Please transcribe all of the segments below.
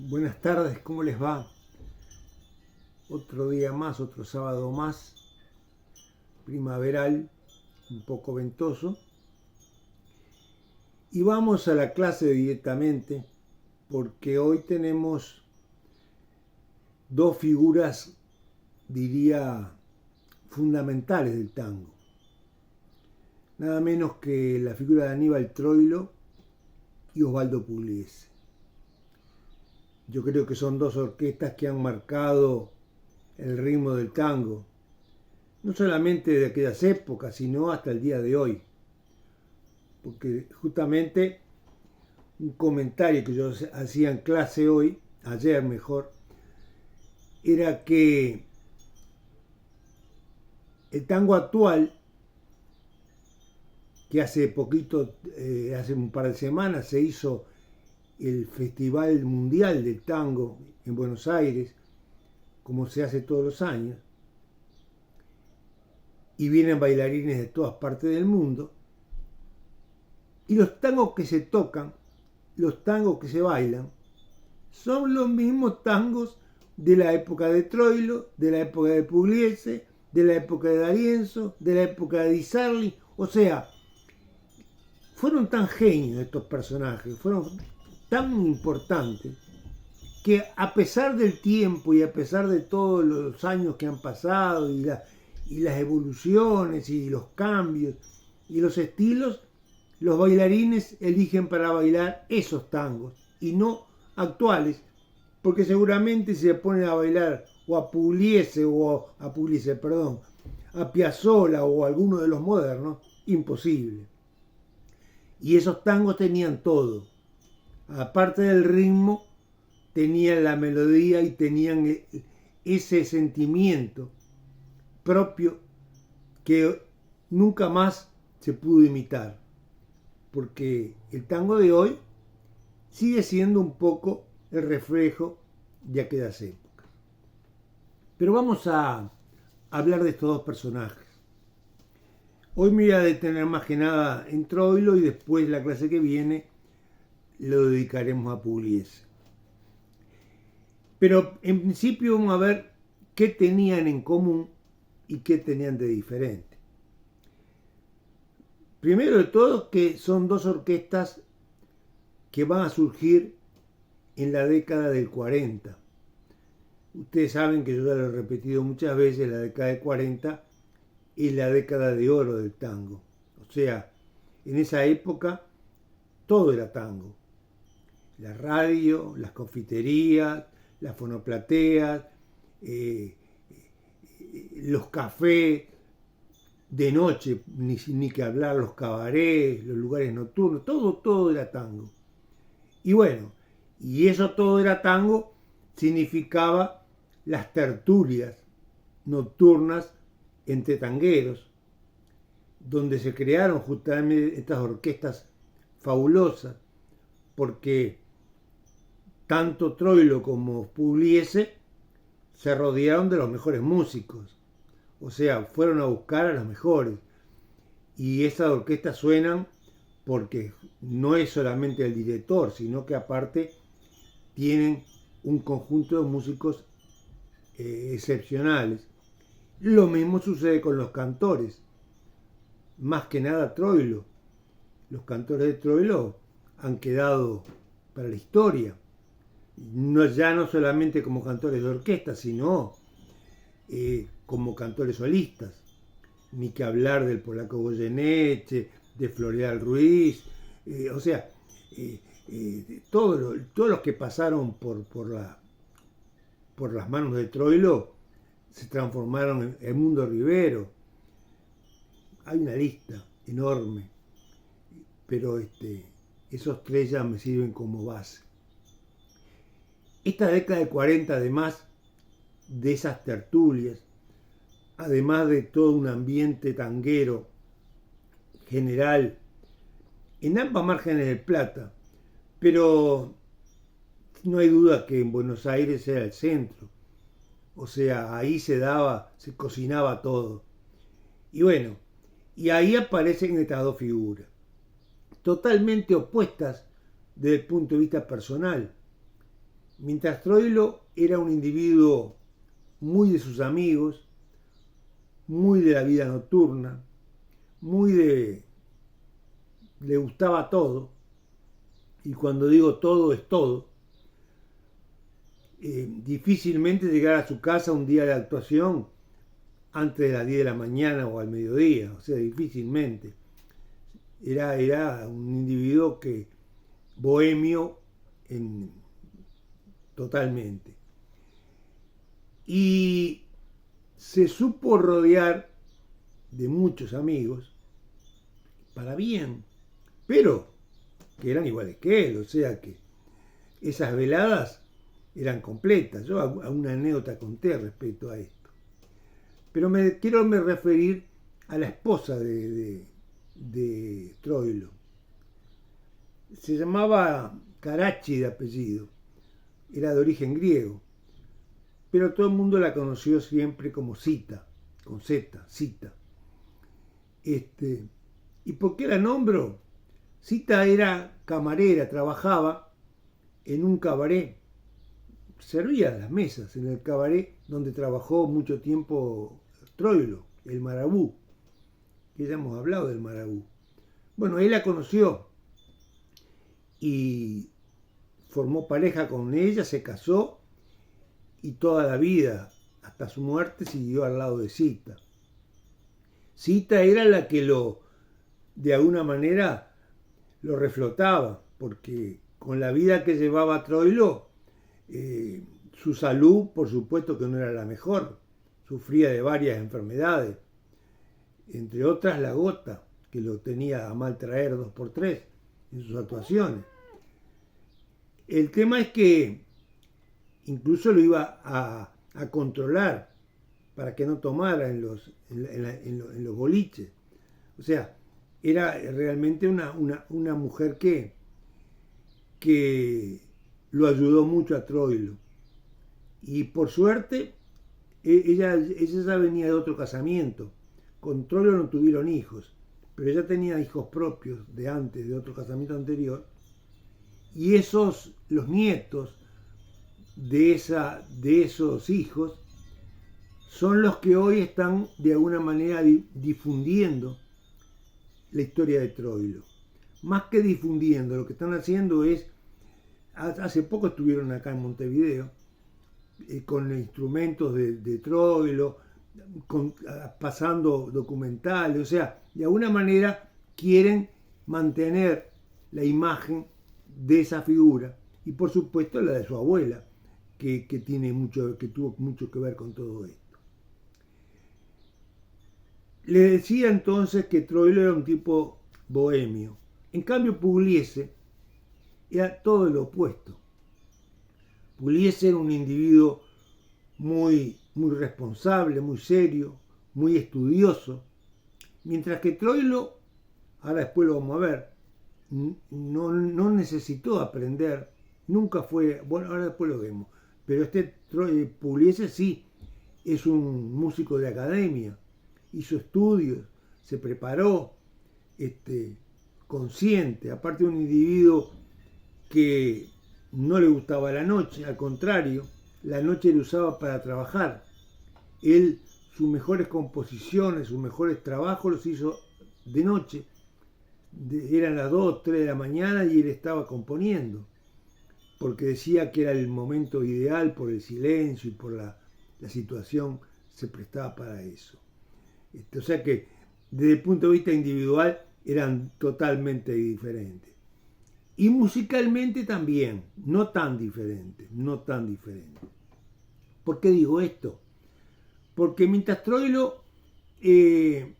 Buenas tardes, ¿cómo les va? Otro día más, otro sábado más, primaveral, un poco ventoso. Y vamos a la clase directamente, porque hoy tenemos dos figuras, diría, fundamentales del tango. Nada menos que la figura de Aníbal Troilo y Osvaldo Pugliese. Yo creo que son dos orquestas que han marcado el ritmo del tango, no solamente de aquellas épocas, sino hasta el día de hoy. Porque justamente un comentario que yo hacía en clase hoy, ayer mejor, era que el tango actual, que hace poquito, hace un par de semanas, se hizo el Festival Mundial del Tango en Buenos Aires, como se hace todos los años, y vienen bailarines de todas partes del mundo, y los tangos que se tocan, los tangos que se bailan, son los mismos tangos de la época de Troilo, de la época de Pugliese, de la época de D'Arienzo, de la época de Di Sarli. O sea, fueron tan genios estos personajes, fueron tan importantes, que a pesar del tiempo y a pesar de todos los años que han pasado y las evoluciones y los cambios y los estilos, los bailarines eligen para bailar esos tangos y no actuales, porque seguramente si se ponen a bailar o a Pugliese a Piazzolla o a alguno de los modernos, imposible. Y esos tangos tenían todo. Aparte del ritmo, tenían la melodía y tenían ese sentimiento propio que nunca más se pudo imitar. Porque el tango de hoy sigue siendo un poco el reflejo de aquellas épocas. Pero vamos a hablar de estos dos personajes. Hoy me voy a detener más que nada en Troilo y después la clase que viene lo dedicaremos a Pugliese. Pero en principio vamos a ver qué tenían en común y qué tenían de diferente. Primero de todo, que son dos orquestas que van a surgir en la década del 40. Ustedes saben que yo ya lo he repetido muchas veces, la década del 40 es la década de oro del tango. O sea, en esa época todo era tango. La radio, las confiterías, las fonoplateas, los cafés, de noche, ni que hablar, los cabarets, los lugares nocturnos, todo era tango. Y bueno, y eso todo era tango significaba las tertulias nocturnas entre tangueros, donde se crearon justamente estas orquestas fabulosas, porque tanto Troilo como Pugliese se rodearon de los mejores músicos. O sea, fueron a buscar a los mejores. Y esas orquestas suenan porque no es solamente el director, sino que aparte tienen un conjunto de músicos excepcionales. Lo mismo sucede con los cantores. Más que nada Troilo. Los cantores de Troilo han quedado para la historia. Ya no solamente como cantores de orquesta, sino como cantores solistas. Ni que hablar del polaco Goyeneche, de Floreal Ruiz, todos los que pasaron por las manos de Troilo se transformaron en Edmundo Rivero. Hay una lista enorme, pero esos tres ya me sirven como base. Esta década de 40, además de esas tertulias, además de todo un ambiente tanguero general en ambas márgenes del Plata, pero no hay duda que en Buenos Aires era el centro, o sea, ahí se cocinaba todo. Y bueno, y ahí aparecen estas dos figuras, totalmente opuestas desde el punto de vista personal. Mientras Troilo era un individuo muy de sus amigos, muy de la vida nocturna, le gustaba todo, y cuando digo todo es todo, difícilmente llegara a su casa un día de actuación antes de las 10 de la mañana o al mediodía, o sea, difícilmente. Era un individuo bohemio totalmente. Y se supo rodear de muchos amigos, para bien, pero que eran iguales que él, o sea que esas veladas eran completas. Yo una anécdota conté respecto a esto. Pero quiero referir a la esposa de Troilo. Se llamaba Caracci de apellido, era de origen griego, pero todo el mundo la conoció siempre como Zita, con Z, Zita. ¿Y por qué la nombro? Zita era camarera, trabajaba en un cabaret, servía las mesas en el cabaret donde trabajó mucho tiempo Troilo, el Marabú, que ya hemos hablado del Marabú. Bueno, él la conoció y formó pareja con ella, se casó y toda la vida, hasta su muerte, siguió al lado de Zita. Zita era la que de alguna manera, lo reflotaba, porque con la vida que llevaba Troilo, su salud, por supuesto que no era la mejor, sufría de varias enfermedades, entre otras la gota, que lo tenía a mal traer 2x3 en sus actuaciones. El tema es que incluso lo iba a controlar para que no tomara en los boliches. O sea, era realmente una mujer que lo ayudó mucho a Troilo. Y por suerte, ella ya venía de otro casamiento. Con Troilo no tuvieron hijos, pero ella tenía hijos propios de antes, de otro casamiento anterior. Y los nietos de esos hijos son los que hoy están de alguna manera difundiendo la historia de Troilo. Más que difundiendo, lo que están haciendo es, hace poco estuvieron acá en Montevideo, con instrumentos de Troilo, pasando documentales, o sea, de alguna manera quieren mantener la imagen de esa figura y por supuesto la de su abuela, que tuvo mucho que ver con todo esto. Le decía entonces que Troilo era un tipo bohemio. En cambio, Pugliese era todo lo opuesto. Pugliese era un individuo muy responsable, muy serio, muy estudioso, mientras que Troilo, ahora después lo vamos a ver, no necesitó aprender, nunca fue, bueno, ahora después lo vemos, pero Pugliese sí es un músico de academia, hizo estudios, se preparó, consciente, aparte de un individuo que no le gustaba la noche, al contrario, la noche la usaba para trabajar. Él, sus mejores composiciones, sus mejores trabajos los hizo de noche, eran las 2, 3 de la mañana y él estaba componiendo, porque decía que era el momento ideal por el silencio y por la situación se prestaba para eso. O sea que desde el punto de vista individual eran totalmente diferentes. Y musicalmente también, no tan diferentes. ¿Por qué digo esto? Porque mientras Troilo, que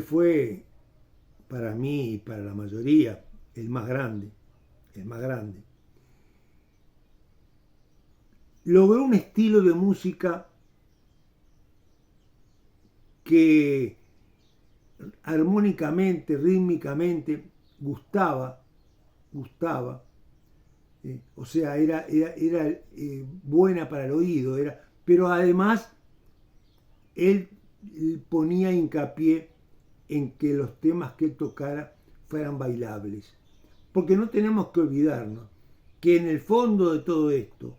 fue para mí y para la mayoría el más grande, logró un estilo de música que armónicamente, rítmicamente, gustaba, o sea, era buena para el oído, pero además él ponía hincapié en que los temas que él tocara fueran bailables, porque no tenemos que olvidarnos que en el fondo de todo esto,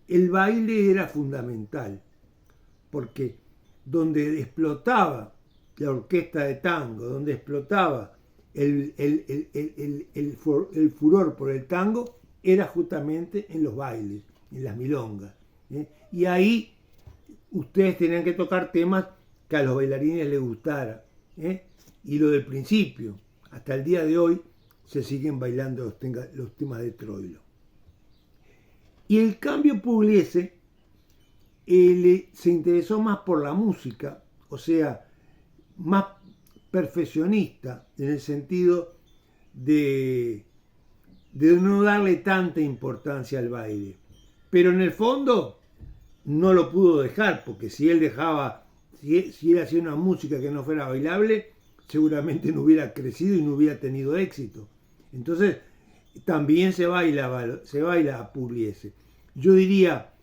el baile era fundamental, porque donde explotaba la orquesta de tango, donde explotaba el furor por el tango, era justamente en los bailes, en las milongas. Y ahí ustedes tenían que tocar temas que a los bailarines les gustara. Y lo del principio, hasta el día de hoy, se siguen bailando los temas de Troilo. Y el cambio Pugliese se interesó más por la música, o sea, más perfeccionista, en el sentido de no darle tanta importancia al baile. Pero en el fondo no lo pudo dejar, porque si él hacía una música que no fuera bailable, seguramente no hubiera crecido y no hubiera tenido éxito. Entonces, también se baila a Pugliese. Yo diría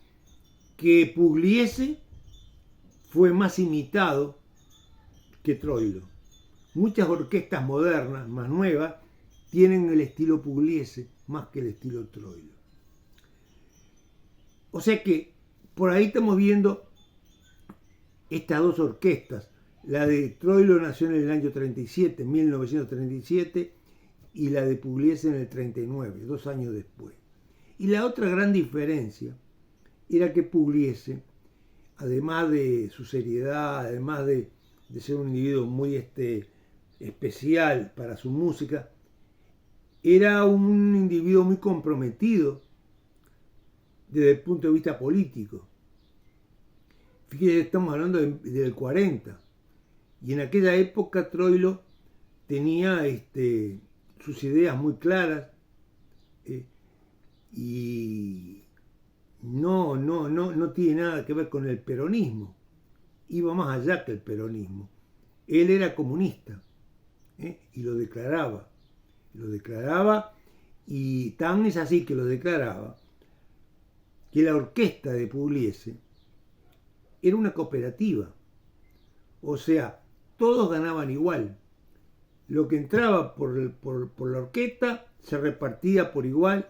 que Pugliese fue más imitado que Troilo. Muchas orquestas modernas, más nuevas, tienen el estilo Pugliese más que el estilo Troilo. O sea que por ahí estamos viendo estas dos orquestas. La de Troilo nació en el año 37, 1937, y la de Pugliese en el 39, 2 años después. Y la otra gran diferencia era que Pugliese, además de su seriedad, además de ser un individuo muy especial para su música, era un individuo muy comprometido desde el punto de vista político. Fíjense, estamos hablando del 40, y en aquella época Troilo tenía sus ideas muy claras, y no tiene nada que ver con el peronismo. Iba más allá que el peronismo. Él era comunista, y lo declaraba. Y tan es así que lo declaraba, que la orquesta de Pugliese era una cooperativa. O sea, todos ganaban igual. Lo que entraba por la orquesta se repartía por igual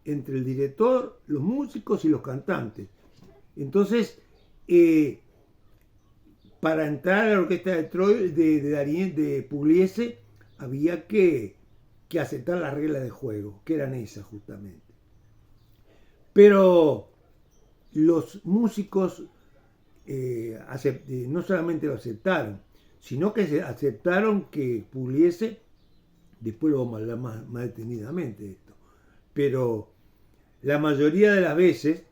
entre el director, los músicos y los cantantes. Entonces, para entrar a la orquesta de Pugliese había que aceptar las reglas de juego, que eran esas justamente. Pero los músicos no solamente lo aceptaron, sino que aceptaron que Pugliese, después lo vamos a hablar más detenidamente de esto, pero la mayoría de las veces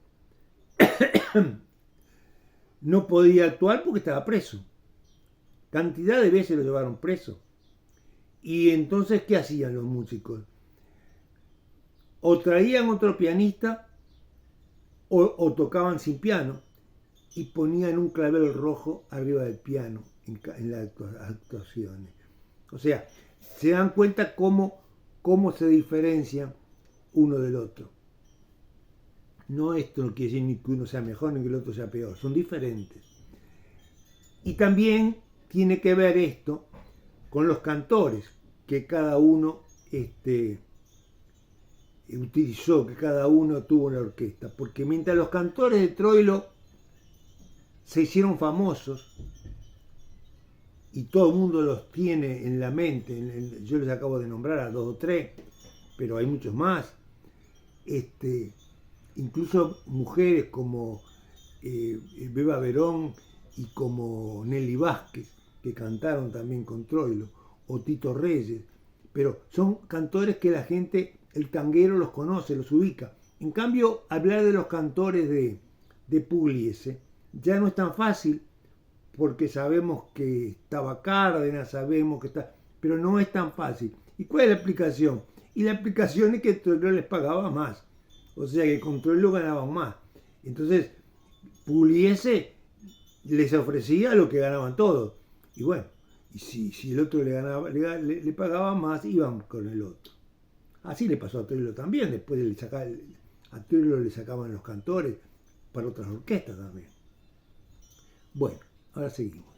no podía actuar porque estaba preso. Cantidad de veces lo llevaron preso. Y entonces, ¿qué hacían los músicos? O traían otro pianista o tocaban sin piano y ponían un clavel rojo arriba del piano en las actuaciones. O sea, se dan cuenta cómo se diferencian uno del otro. No, esto no quiere decir ni que uno sea mejor ni que el otro sea peor, son diferentes. Y también tiene que ver esto con los cantores que cada uno utilizó, que cada uno tuvo en la orquesta. Porque mientras los cantores de Troilo se hicieron famosos, y todo el mundo los tiene en la mente, yo les acabo de nombrar a 2 o 3, pero hay muchos más, incluso mujeres como Beba Verón y como Nelly Vázquez, que cantaron también con Troilo, o Tito Reyes, pero son cantores que la gente, el tanguero los conoce, los ubica. En cambio, hablar de los cantores de Pugliese ya no es tan fácil, porque sabemos que estaba Cárdenas, sabemos que está, pero no es tan fácil. ¿Y cuál es la explicación? Y la explicación es que Troilo les pagaba más, o sea que con Troilo ganaban más. Entonces, Pugliese les ofrecía lo que ganaban todos. Y bueno, y si el otro le pagaba más, iban con el otro. Así le pasó a Troilo también. Después a Troilo le sacaban los cantores para otras orquestas también. Bueno, ahora seguimos.